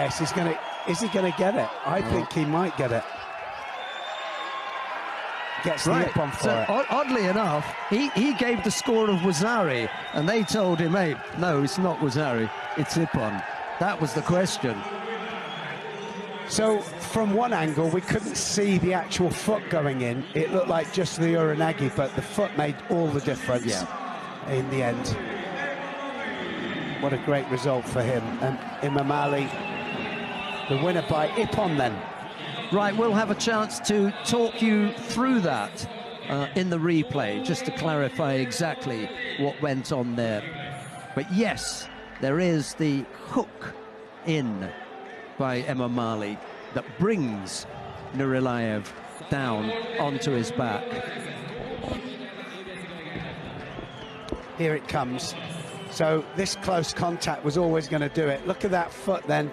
Yes, is he gonna get it? I think he might get it. Gets the hip on for it. Oddly enough, he gave the score of Wazari, and they told him, hey, no, it's not Wazari, it's Ippon. That was the question. So from one angle, we couldn't see the actual foot going in. It looked like just the uranagi, but the foot made all the difference in the end. What a great result for him. And Emomali, the winner by Ippon then. Right, we'll have a chance to talk you through that in the replay, just to clarify exactly what went on there. But yes, there is the hook in by Emomali that brings Nuralii down onto his back. Here it comes. So this close contact was always going to do it. Look at that foot then.